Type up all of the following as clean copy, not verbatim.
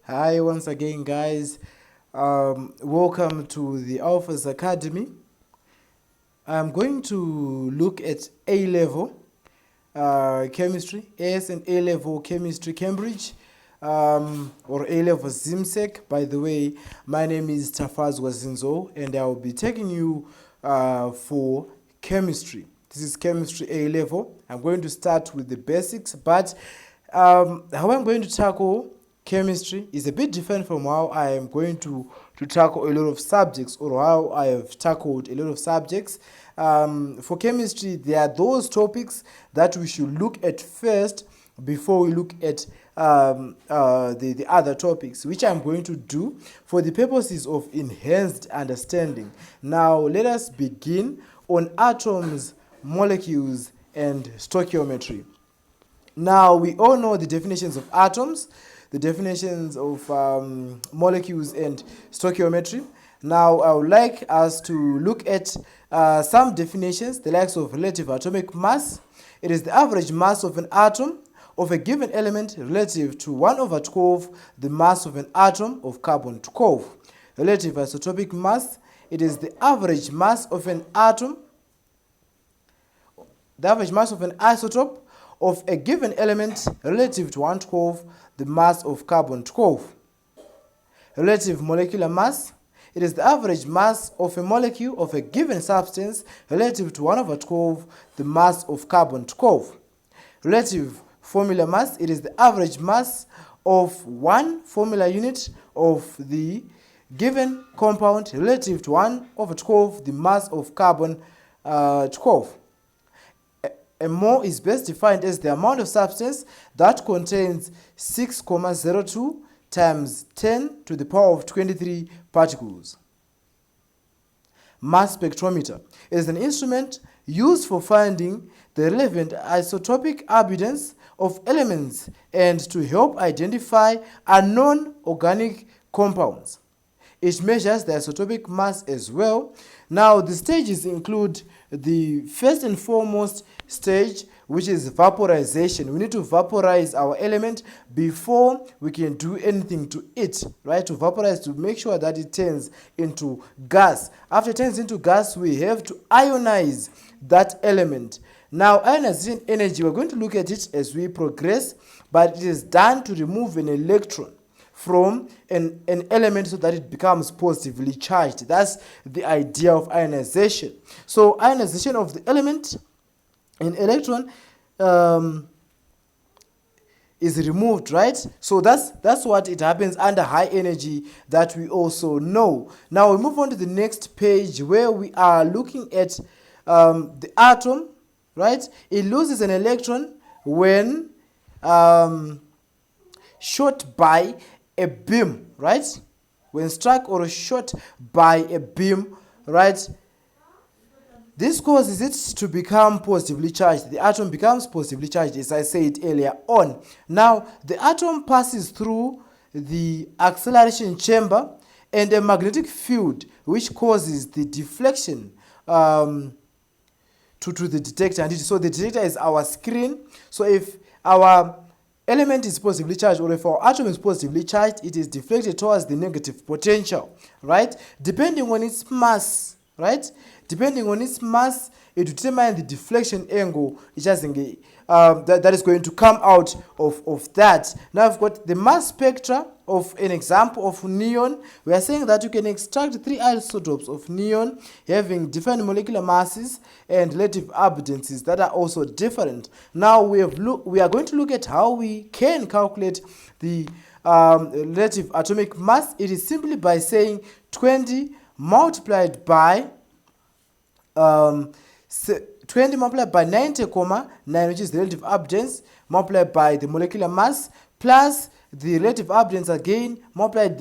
Hi once again, guys. Welcome to the Alphas Academy. I'm going to look at A-level chemistry, AS and A-level chemistry Cambridge, or A-level ZIMSEC. By the way, my name is Tafaz Wazinzo, and I will be taking you for chemistry. This is chemistry A-level. I'm going to start with the basics, but how I'm going to tackle chemistry is a bit different from how I am going to tackle a lot of subjects, or how I have tackled a lot of subjects. For chemistry, there are those topics that we should look at first before we look at the other topics, which I'm going to do for the purposes of enhanced understanding. Now, let us begin on atoms, molecules, and stoichiometry. Now, we all know the definitions of atoms, the definitions of molecules, and stoichiometry. Now, I would like us to look at some definitions, the likes of relative atomic mass. It is the average mass of an atom of a given element relative to 1/12 the mass of an atom of carbon-12. Relative isotopic mass, it is the average mass of an atom, the average mass of an isotope of a given element relative to 1/12 the mass of carbon-12. Relative molecular mass, it is the average mass of a molecule of a given substance relative to 1/12 the mass of carbon-12. Relative formula mass, it is the average mass of one formula unit of the given compound relative to 1/12 the mass of carbon-12. A mole is best defined as the amount of substance that contains 6,02 times 10 to the power of 23 particles. Mass spectrometer is an instrument used for finding the relevant isotopic abundance of elements and to help identify unknown organic compounds. It measures the isotopic mass as well. Now, the stages include the first and foremost stage, which is vaporization. We need to vaporize our element before we can do anything to it, right? To vaporize, to make sure that it turns into gas. After it turns into gas, we have to ionize that element. Now, ionization energy, we're going to look at it as we progress, but it is done to remove an electron from an element so that it becomes positively charged. That's the idea of ionization. So ionization of the element, an electron is removed, right? So that's what it happens under high energy that we also know. Now we move on to the next page where we are looking at the atom, right? It loses an electron when shot by a beam, right? When struck or shot by a beam, right? This causes it to become positively charged. The atom becomes positively charged, as I said earlier on. Now, the atom passes through the acceleration chamber and a magnetic field which causes the deflection to the detector. So the detector is our screen. So if our element is positively charged, or if our atom is positively charged, it is deflected towards the negative potential, right? Depending on its mass, right? Depending on its mass, it determines the deflection angle that is going to come out of that. Now I've got the mass spectra of an example of neon. We are saying that you can extract 3 isotopes of neon having different molecular masses and relative abundances that are also different. Now we are going to look at how we can calculate the relative atomic mass. It is simply by saying 20 multiplied by 20 multiplied by 90,9, which is the relative abundance, multiplied by the molecular mass, plus the relative abundance again, multiplied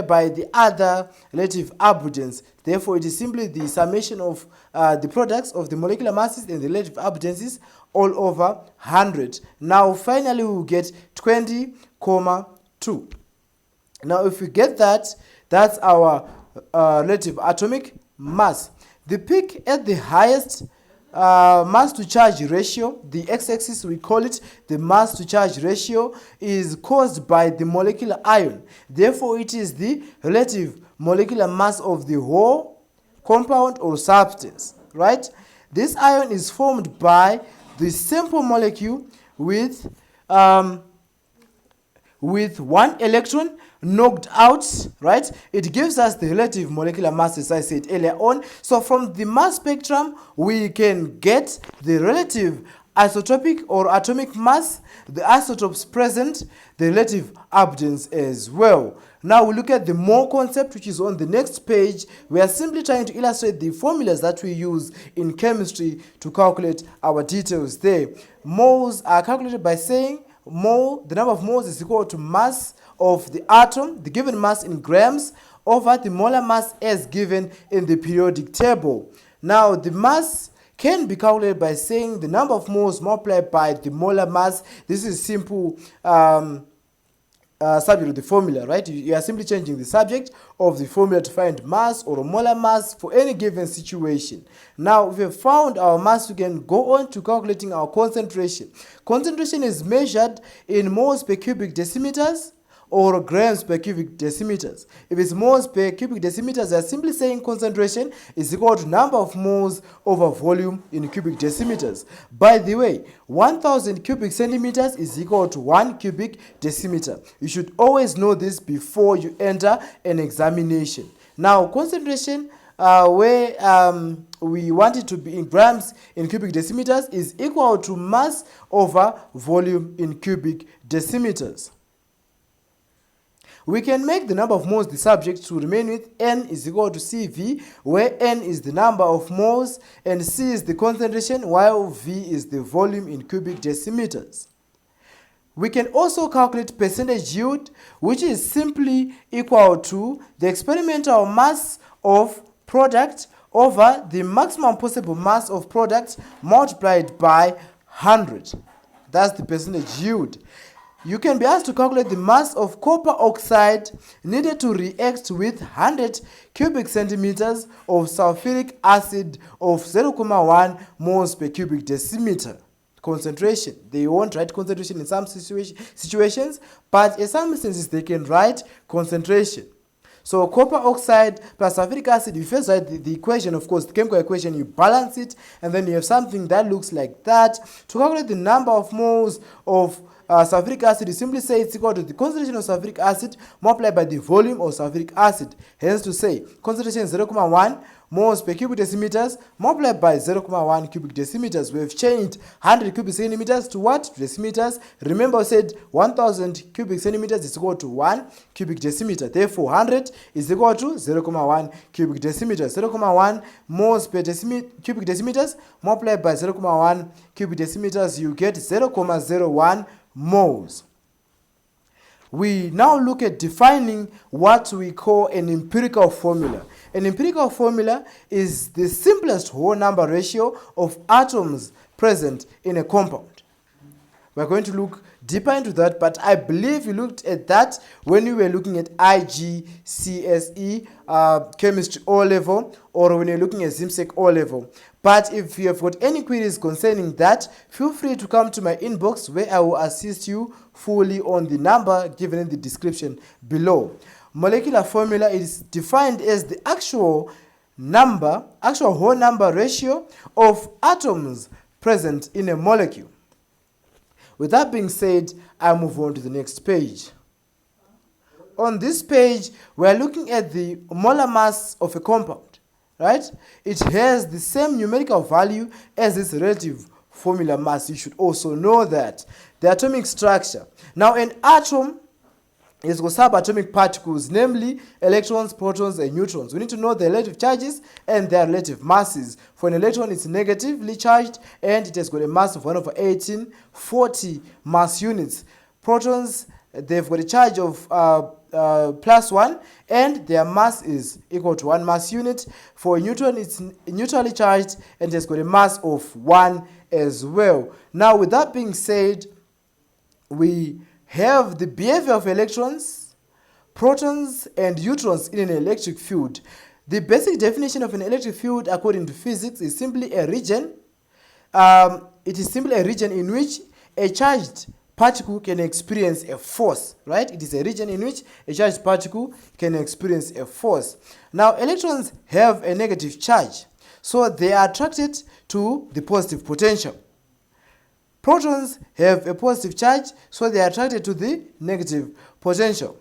by the other relative abundance. Therefore, it is simply the summation of the products of the molecular masses and the relative abundances all over 100. Now, finally, we will get 20,2. Now, if we get that, that's our relative atomic mass. The peak at the highest mass to charge ratio, the x-axis we call it the mass to charge ratio, is caused by the molecular ion. Therefore, it is the relative molecular mass of the whole compound or substance, right? This ion is formed by the simple molecule with one electron knocked out, right? It gives us the relative molecular mass, as I said earlier on. So from the mass spectrum, we can get the relative isotopic or atomic mass, the isotopes present, the relative abundance as well. Now we look at the mole concept, which is on the next page. We are simply trying to illustrate the formulas that we use in chemistry to calculate our details there. Moles are calculated by saying mole, the number of moles is equal to mass of the atom, the given mass in grams, over the molar mass as given in the periodic table. Now the mass can be calculated by saying the number of moles multiplied by the molar mass. This is simple subject of the formula, right? You are simply changing the subject of the formula to find mass or molar mass for any given situation. Now, if we have found our mass, we can go on to calculating our concentration. Concentration is measured in moles per cubic decimeters or grams per cubic decimeters. If it's moles per cubic decimeters, they are simply saying concentration is equal to number of moles over volume in cubic decimeters. By the way, 1000 cubic centimeters is equal to 1 cubic decimeter. You should always know this before you enter an examination. Now, concentration, where we want it to be in grams in cubic decimeters, is equal to mass over volume in cubic decimeters. We can make the number of moles the subject to remain with N is equal to CV, where N is the number of moles and C is the concentration, while V is the volume in cubic decimeters. We can also calculate percentage yield, which is simply equal to the experimental mass of product over the maximum possible mass of product multiplied by 100. That's the percentage yield. You can be asked to calculate the mass of copper oxide needed to react with 100 cubic centimeters of sulfuric acid of 0.1 moles per cubic decimeter. Concentration. They won't write concentration in some situations, but in some instances they can write concentration. So copper oxide plus sulfuric acid, you first write the equation, of course, the chemical equation, you balance it, and then you have something that looks like that. To calculate the number of moles of sulfuric acid, you simply say it's equal to the concentration of sulfuric acid multiplied by the volume of sulfuric acid. Hence to say, concentration is 0.1 moles per cubic decimeters multiplied by 0.1 cubic decimeters. We have changed 100 cubic centimeters to what? To decimeters. Remember I said 1000 cubic centimeters is equal to 1 cubic decimeter. Therefore, 100 is equal to 0.1 cubic decimeters. 0.1 moles per cubic decimeters multiplied by 0.1 cubic decimeters, you get 0.01 moles. We now look at defining what we call an empirical formula. An empirical formula is the simplest whole number ratio of atoms present in a compound. We're going to look deeper into that, but I believe you looked at that when you were looking at IGCSE chemistry O level, or when you're looking at ZIMSEC O level. But if you have got any queries concerning that, feel free to come to my inbox where I will assist you fully on the number given in the description below. Molecular formula is defined as the actual whole number ratio of atoms present in a molecule. With that being said, I move on to the next page. On this page, we are looking at the molar mass of a compound, right? It has the same numerical value as its relative formula mass. You should also know that. The atomic structure. Now, an atom is got subatomic particles, namely electrons, protons, and neutrons. We need to know their relative charges and their relative masses. For an electron, it's negatively charged, and it has got a mass of 1/1840 mass units. Protons, they've got a charge of +1, and their mass is equal to 1 mass unit. For a neutron, it's neutrally charged, and it has got a mass of 1 as well. Now, with that being said, we have the behavior of electrons, protons, and neutrons in an electric field. The basic definition of an electric field according to physics is simply a region it is simply a region in which a charged particle can experience a force, right? It is a region in which a charged particle can experience a force. Now, electrons have a negative charge, so they are attracted to the positive potential. Protons have a positive charge, so they are attracted to the negative potential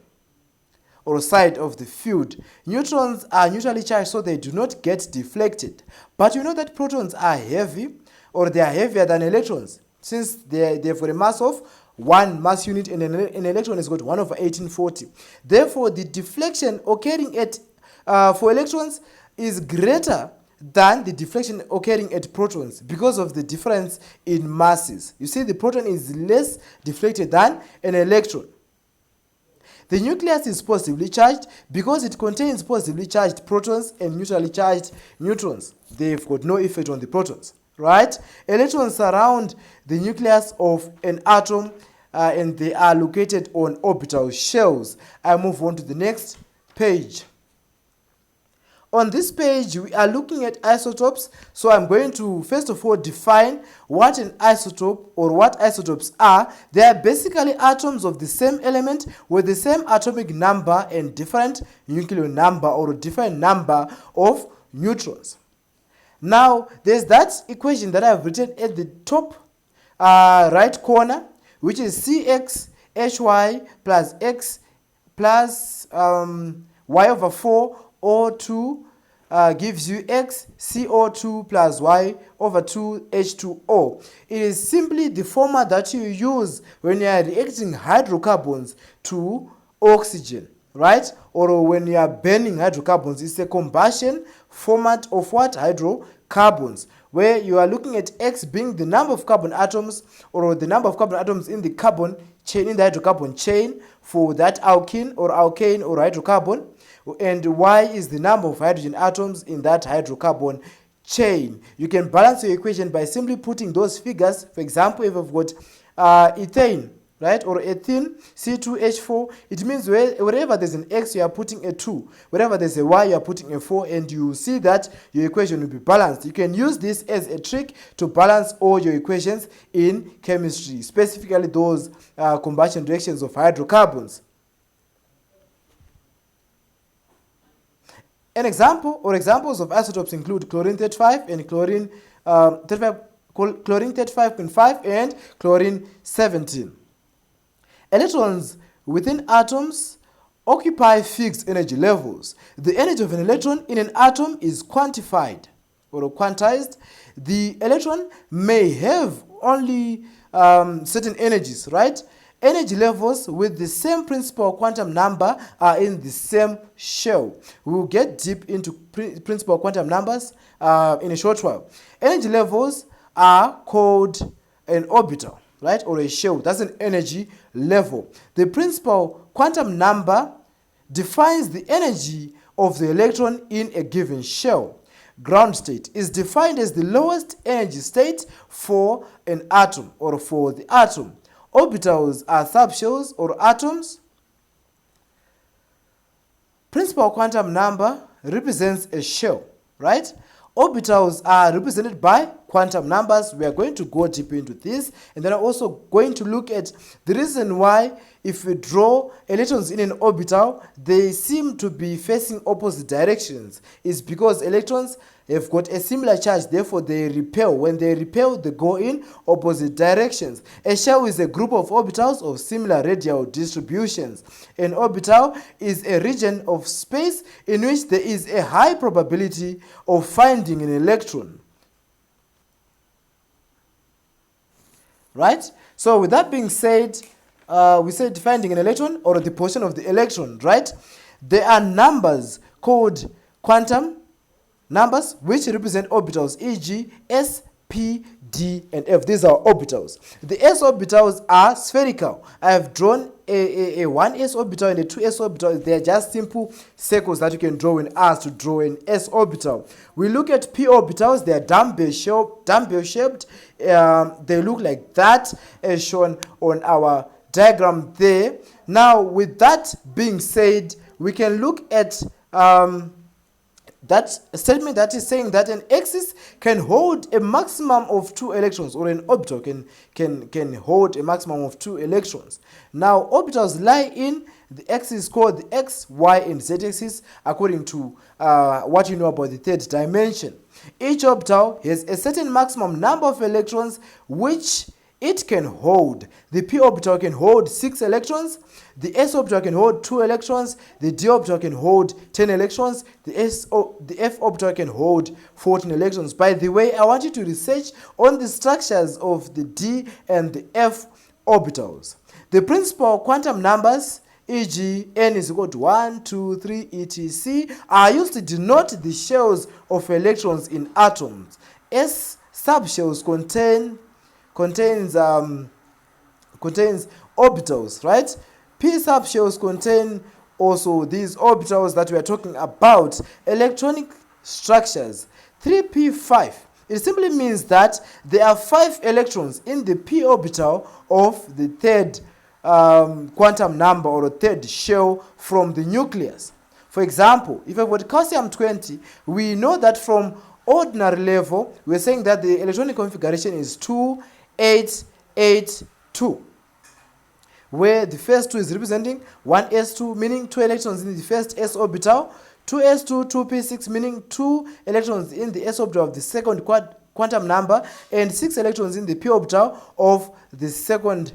or side of the field. Neutrons are neutrally charged, so they do not get deflected. But you know that protons are heavy, or they are heavier than electrons, since they have got a mass of 1 mass unit, and an electron has got 1/1840. Therefore, the deflection occurring at for electrons is greater than the deflection occurring at protons because of the difference in masses. You see, the proton is less deflected than an electron. The nucleus is positively charged because it contains positively charged protons and neutrally charged neutrons. They've got no effect on the protons, right? Electrons surround the nucleus of an atom and they are located on orbital shells. I move on to the next page. On this page, we are looking at isotopes. So I'm going to first of all define what an isotope or what isotopes are. They are basically atoms of the same element with the same atomic number and different nuclear number or different number of neutrons. Now, there's that equation that I've written at the top right corner, which is CXHY plus X plus Y over 4 O2 gives you X CO2 plus Y over 2 H2O. It is simply the format that you use when you are reacting hydrocarbons to oxygen, right? Or when you are burning hydrocarbons. It's a combustion format of what? Hydrocarbons, where you are looking at X being the number of carbon atoms or the number of carbon atoms in the carbon chain, in the hydrocarbon chain for that alkene or hydrocarbon, and Y is the number of hydrogen atoms in that hydrocarbon chain. You can balance your equation by simply putting those figures. For example, if you've got ethane, right, or ethene, C2H4, it means wherever there's an X, you are putting a 2. Wherever there's a Y, you are putting a 4, and you see that your equation will be balanced. You can use this as a trick to balance all your equations in chemistry, specifically those combustion reactions of hydrocarbons. An example or examples of isotopes include chlorine 35 and chlorine 35.5 and chlorine 17. Electrons within atoms occupy fixed energy levels. The energy of an electron in an atom is quantified or quantized. The electron may have only certain energies, right? Energy levels with the same principal quantum number are in the same shell. We will get deep into principal quantum numbers in a short while. Energy levels are called an orbital, right, or a shell. That's an energy level. The principal quantum number defines the energy of the electron in a given shell. Ground state is defined as the lowest energy state for an atom or for the atom. Orbitals are subshells or atoms. Principal quantum number represents a shell, right? Orbitals are represented by quantum numbers. We are going to go deep into this, and then I'm also going to look at the reason why if we draw electrons in an orbital, they seem to be facing opposite directions. It's because electrons have got a similar charge, therefore they repel. When they repel, they go in opposite directions. A shell is a group of orbitals of similar radial distributions. An orbital is a region of space in which there is a high probability of finding an electron. Right? So with that being said, we said finding an electron or the position of the electron, right? There are numbers called quantum numbers which represent orbitals, e.g. S, P, D, and F. These are orbitals. The S orbitals are spherical. I have drawn a 1s orbital and a 2s orbital. They are just simple circles that you can draw when asked to draw an s orbital. We look at p orbitals. They are dumbbell shaped. They look like that as shown on our diagram there. Now, with that being said, we can look at that statement that is saying that an axis can hold a maximum of 2 electrons, or an orbital can hold a maximum of 2 electrons. Now orbitals lie in the axis called the x, y, and z axis according to what you know about the third dimension. Each orbital has a certain maximum number of electrons which it can hold. The p orbital can hold 6 electrons, the s orbital can hold 2 electrons, the d orbital can hold 10 electrons, the f orbital can hold 14 electrons. By the way, I want you to research on the structures of the d and the f orbitals. The principal quantum numbers, e.g. n is equal to 1, 2, 3, etc., are used to denote the shells of electrons in atoms. S subshells contains orbitals, right? P subshells contain also these orbitals that we are talking about, electronic structures. 3p5, it simply means that there are 5 electrons in the p orbital of the third quantum number, or a third shell from the nucleus. For example, if I've got calcium 20, we know that from ordinary level, we're saying that the electronic configuration is 2, 8, 8, 2, where the first 2 is representing 1s2, meaning 2 electrons in the first s orbital, 2s2, 2p6, meaning 2 electrons in the s orbital of the second quantum number, and 6 electrons in the p orbital of the second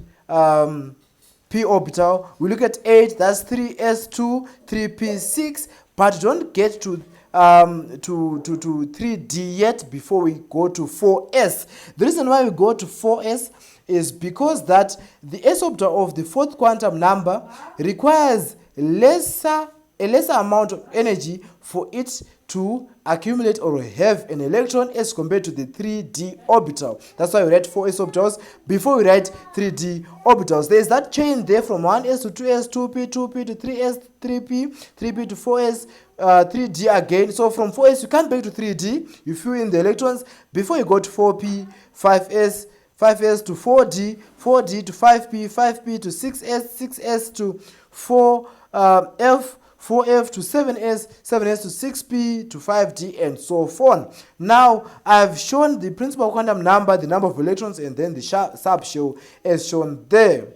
p orbital. We look at 8, that's 3s2, 3p6, but don't get to 3d yet before we go to 4s. The reason why we go to 4s is because that the s orbital of the fourth quantum number requires a lesser amount of energy for it to accumulate or have an electron as compared to the 3d orbital. That's why we write 4s orbitals before we write 3d orbitals. There is that chain there from 1s to 2s, 2p, 2p to 3s, 3p, 3p to 4s, 3d again. So from 4s you come back to 3d, you fill in the electrons before you go to 4p, 5s, 5s to 4d, 4d to 5p, 5p to 6s, 6s to 4f, 4f to 7s, 7s to 6p to 5d, and so on. Now, I've shown the principal quantum number, the number of electrons, and then the subshell as shown there.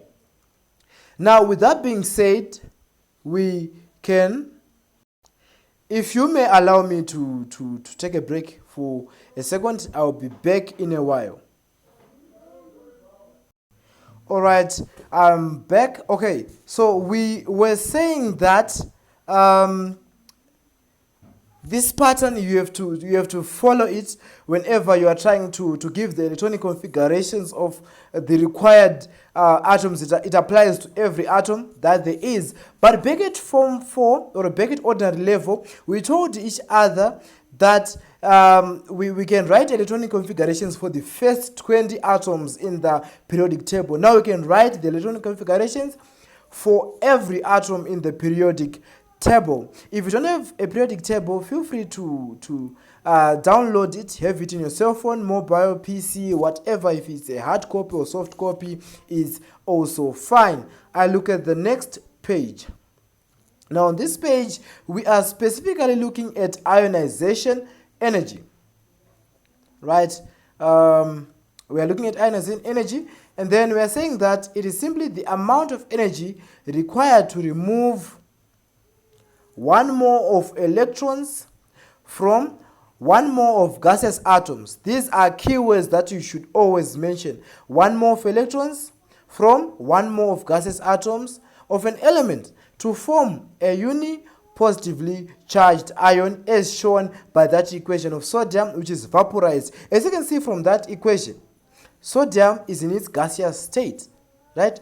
Now, with that being said, we can, if you may allow me to take a break for a second, I'll be back in a while. Alright, I'm back. Okay, so we were saying that this pattern you have to follow it whenever you are trying to give the electronic configurations of the required atoms. It applies to every atom that there is. But back at form 4, or back at ordinary level, we told each other that we can write electronic configurations for the first 20 atoms in the periodic table. Now we can write the electronic configurations for every atom in the periodic table. If you don't have a periodic table, feel free to download it, have it in your cell phone, mobile, PC, whatever. If it's a hard copy or soft copy is also fine. I look at the next page. Now on this page, we are specifically looking at ionization energy, right? We are looking at ionization energy, and then we are saying that it is simply the amount of energy required to remove 1 mole of electrons from 1 mole of gaseous atoms. These are keywords that you should always mention. 1 mole of electrons from 1 mole of gaseous atoms of an element to form a positively charged ion, as shown by that equation of sodium, which is vaporized. As you can see from that equation, sodium is in its gaseous state, right?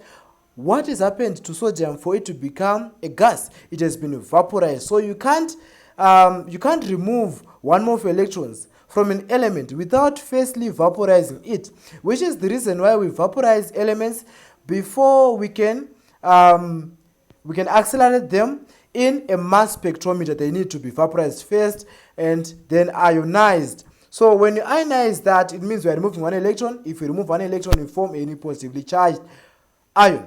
What has happened to sodium for it to become a gas? It has been vaporized. So you can't remove 1 mole of electrons from an element without firstly vaporizing it, which is the reason why we vaporize elements before we can accelerate them in a mass spectrometer. They need to be vaporized first and then ionized. So when you ionize that, it means we are removing 1 electron. If we remove 1 electron, we form a positively charged ion.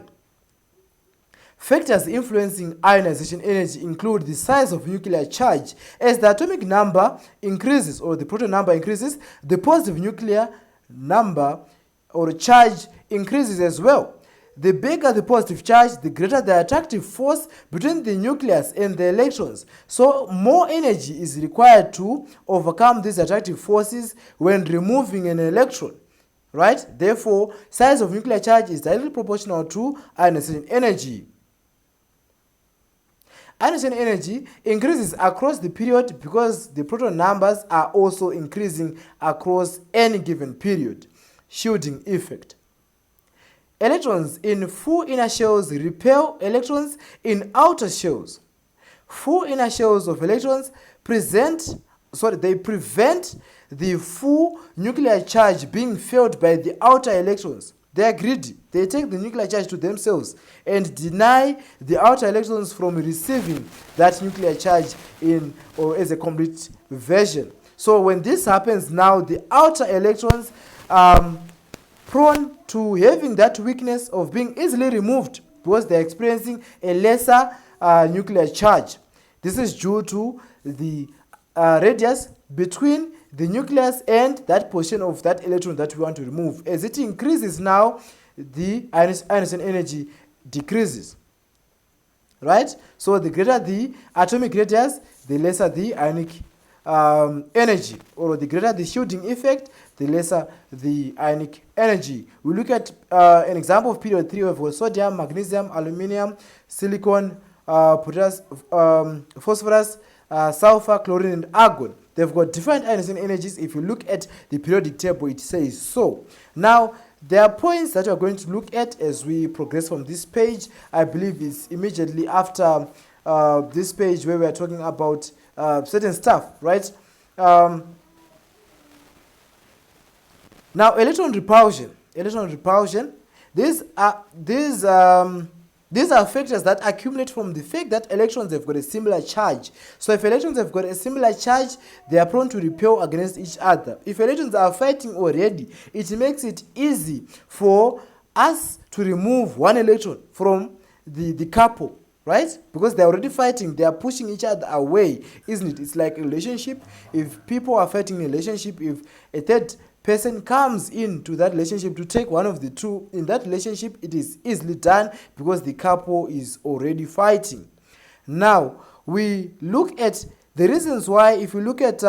Factors influencing ionization energy include the size of nuclear charge. As the atomic number increases or the proton number increases, the positive nuclear number or charge increases as well. The bigger the positive charge, the greater the attractive force between the nucleus and the electrons. So more energy is required to overcome these attractive forces when removing an electron, right? Therefore, size of nuclear charge is directly proportional to ionization energy. Ionization energy increases across the period because the proton numbers are also increasing across any given period. Shielding effect. Electrons in full inner shells repel electrons in outer shells. Full inner shells of electrons prevent the full nuclear charge being felt by the outer electrons. They are greedy. They take the nuclear charge to themselves and deny the outer electrons from receiving that nuclear charge in or as a complete version. So when this happens now, the outer electrons prone to having that weakness of being easily removed because they're experiencing a lesser nuclear charge. This is due to the radius between the nucleus and that portion of that electron that we want to remove. As it increases now, the ionization energy decreases. Right? So the greater the atomic radius, the lesser the ionic energy, or the greater the shielding effect, the lesser the ionic energy. We look at an example of period 3 of sodium, magnesium, aluminium, silicon, phosphorus, sulfur, chlorine, and argon. They've got different ionization energies. If you look at the periodic table, it says so. Now, there are points that we're going to look at as we progress from this page. I believe it's immediately after this page where we're talking about certain stuff, right? Now, electron repulsion. These are factors that accumulate from the fact that electrons have got a similar charge. So if electrons have got a similar charge, they are prone to repel against each other. If electrons are fighting already, it makes it easy for us to remove one electron from the couple, right? Because they're already fighting, they are pushing each other away, isn't it? It's like a relationship. If people are fighting a relationship, if a third person comes into that relationship to take one of the two, in that relationship it is easily done because the couple is already fighting. Now we look at the reasons why. If you look at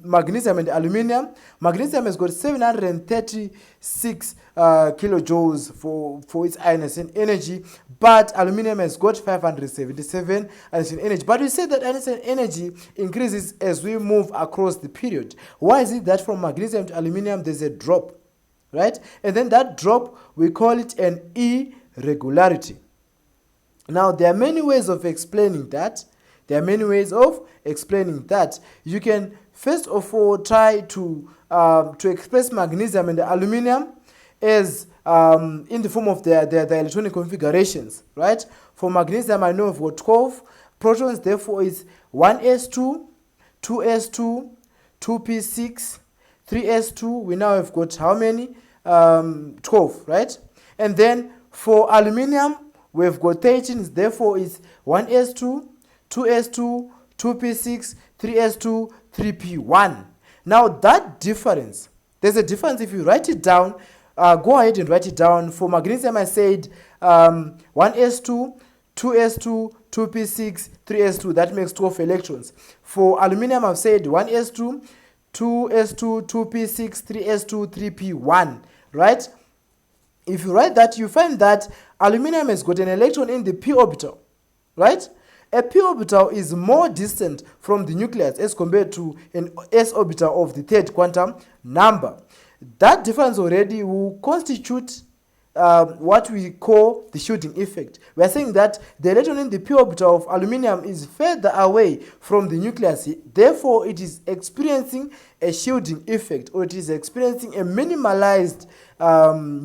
magnesium and aluminium, magnesium has got 736 kilojoules for its ionization energy, but aluminium has got 577 ionization energy. But we say that ionization energy increases as we move across the period. Why is it that from magnesium to aluminium there's a drop, right? And then that drop, we call it an irregularity. Now there are many ways of explaining that. You can first of all try to express magnesium and aluminium as in the form of their electronic configurations, right? For magnesium, I know I've got 12 protons, therefore it's 1s2, 2s2, 2p6, 3s2. We now have got how many? 12, right? And then for aluminium, we've got 13, therefore it's 1s2, 2s2, 2p6, 3s2, 3p1. Now that difference, there's a difference if you write it down. Go ahead and write it down. For magnesium, I said 1s2, 2s2, 2p6, 3s2. That makes 12 electrons. For aluminium, I've said 1s2, 2s2, 2p6, 3s2, 3p1. Right? If you write that, you find that aluminium has got an electron in the p orbital. Right? A p orbital is more distant from the nucleus as compared to an s orbital of the third quantum number. That difference already will constitute what we call the shielding effect. We are saying that the electron in the p orbital of aluminium is further away from the nucleus. Therefore, it is experiencing a shielding effect, or it is experiencing a minimalized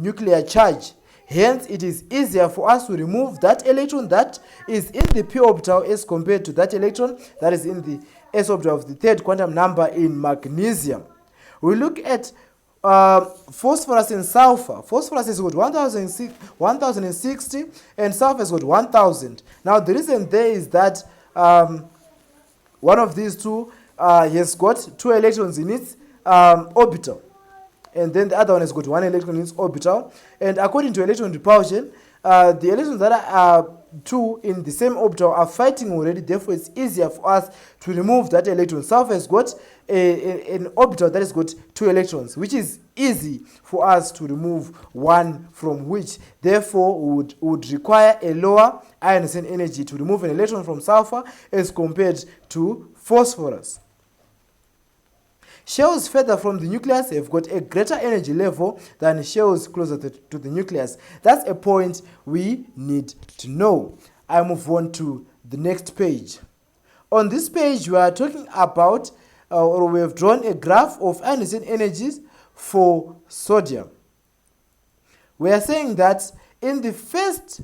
nuclear charge. Hence, it is easier for us to remove that electron that is in the p orbital as compared to that electron that is in the s orbital of the third quantum number in magnesium. We look at phosphorus and sulfur. Phosphorus has got 1060 and sulfur has got 1000. Now the reason there is that one of these two has got 2 electrons in its orbital, and then the other one has got 1 electron in its orbital. And according to electron repulsion, the electrons that are 2 in the same orbital are fighting already, therefore it's easier for us to remove that electron. Sulfur has got an orbital that has got 2 electrons, which is easy for us to remove one from which, therefore would require a lower ionization energy to remove an electron from sulfur as compared to phosphorus. Shells further from the nucleus have got a greater energy level than shells closer to the nucleus. That's a point we need to know. I move on to the next page. On this page, we are talking about, or we have drawn a graph of ionization energies for sodium. We are saying that in the first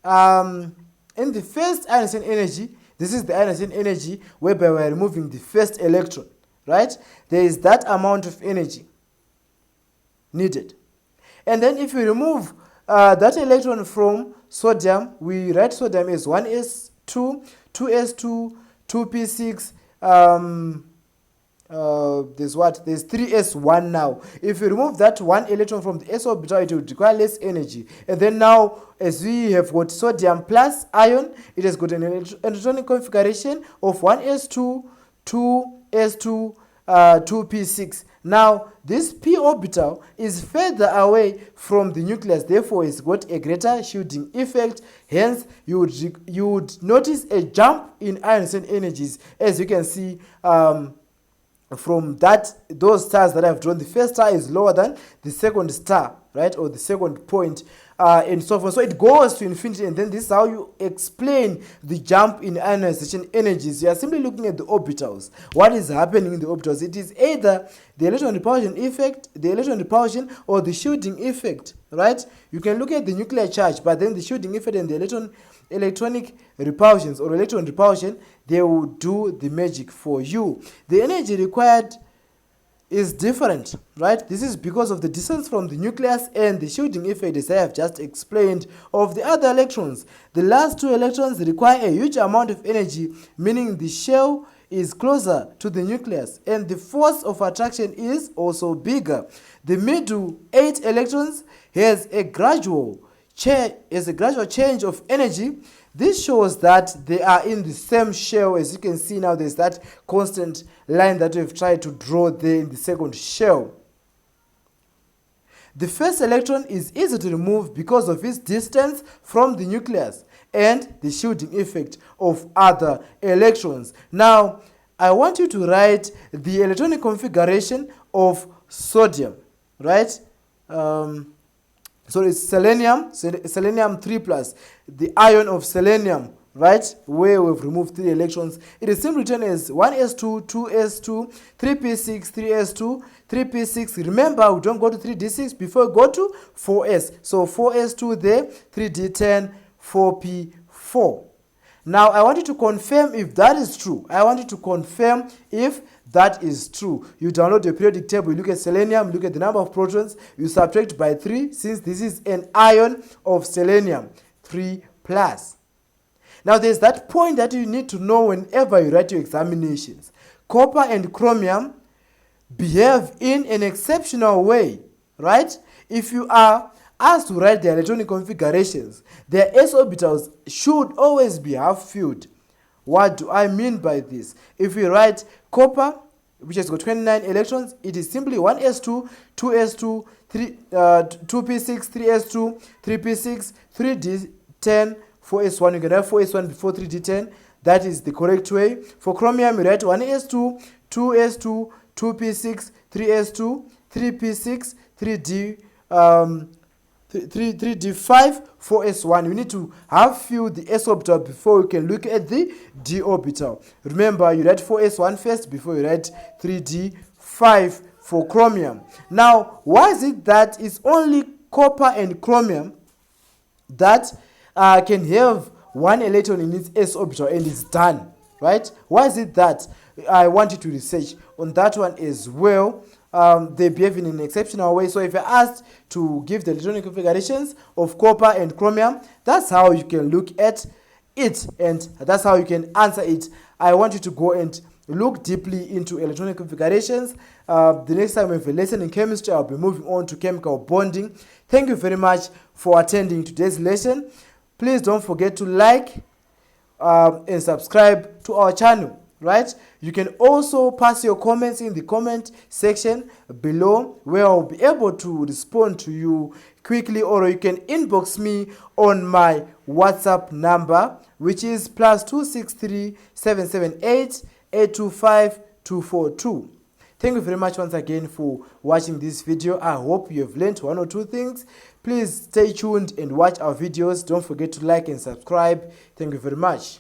ionization energy, this is the ionization energy whereby we are removing the first electron. Right? There is that amount of energy needed. And then if we remove that electron from sodium, we write sodium as 1s2, 2s2, 2p6, there's 3s1 now. If we remove that 1 electron from the s orbital, it will require less energy. And then now, as we have got sodium plus ion, it has got an electronic configuration of 1s2, 2s2, 2p6. Now this p orbital is further away from the nucleus, therefore it's got a greater shielding effect. Hence you would notice a jump in ionization energies, as you can see from those stars that I've drawn. The first star is lower than the second star, right, or the second point, and so forth. So it goes to infinity, and then this is how you explain the jump in ionization energies. You are simply looking at the orbitals. What is happening in the orbitals? It is either the electron repulsion effect, or the shielding effect, right? You can look at the nuclear charge, but then the shielding effect and the electronic repulsions or electron repulsion, they will do the magic for you. The energy required is different, right? This is because of the distance from the nucleus and the shielding effect, as I have just explained, of the other electrons. The last 2 electrons require a huge amount of energy, meaning the shell is closer to the nucleus and the force of attraction is also bigger. The middle 8 electrons has a gradual change of energy. This shows that they are in the same shell. As you can see now, there's that constant line that we've tried to draw there in the second shell. The first electron is easy to remove because of its distance from the nucleus and the shielding effect of other electrons. Now, I want you to write the electronic configuration of sodium, right? So it's selenium 3+, the ion of selenium, right, where we've removed 3 electrons. It is simply written as 1s2, 2s2, 3p6, 3s2, 3p6. Remember, we don't go to 3d6 before we go to 4s. So 4s2 there, 3d10, 4p4. Now, I want you to confirm if that is true. You download the periodic table, you look at selenium, look at the number of protons, you subtract by 3, since this is an ion of selenium, 3+. Now, there's that point that you need to know whenever you write your examinations. Copper and chromium behave in an exceptional way, right? If you are asked to write their electronic configurations, their s orbitals should always be half-filled. What do I mean by this? If we write copper, which has got 29 electrons, it is simply 1s2, 2s2, 2p6, 3s2, 3p6, 3d10, 4s1. You can have 4s1 before 3d10. That is the correct way. For chromium, we write 1s2, 2s2, 2p6, 3s2, 3p6, 3d5, 4s1. You need to have filled the s orbital before you can look at the d orbital. Remember, you write 4s1 first before you write 3d5 for chromium. Now, why is it that it's only copper and chromium that can have 1 electron in its s orbital and it's done, right? Why is it that? I want you to research on that one as well. they behave in an exceptional way. So if you're asked to give the electronic configurations of copper and chromium, that's how you can look at it, and that's how you can answer it. I want you to go and look deeply into electronic configurations. The next time we have a lesson in chemistry, I'll be moving on to chemical bonding. Thank you very much for attending today's lesson. Please don't forget to like and subscribe to our channel, right? You can also pass your comments in the comment section below, where I'll be able to respond to you quickly, or you can inbox me on my WhatsApp number, which is +263 778 825 242. Thank you very much once again for watching this video. I hope you have learned one or two things. Please stay tuned and watch our videos. Don't forget to like and subscribe. Thank you very much.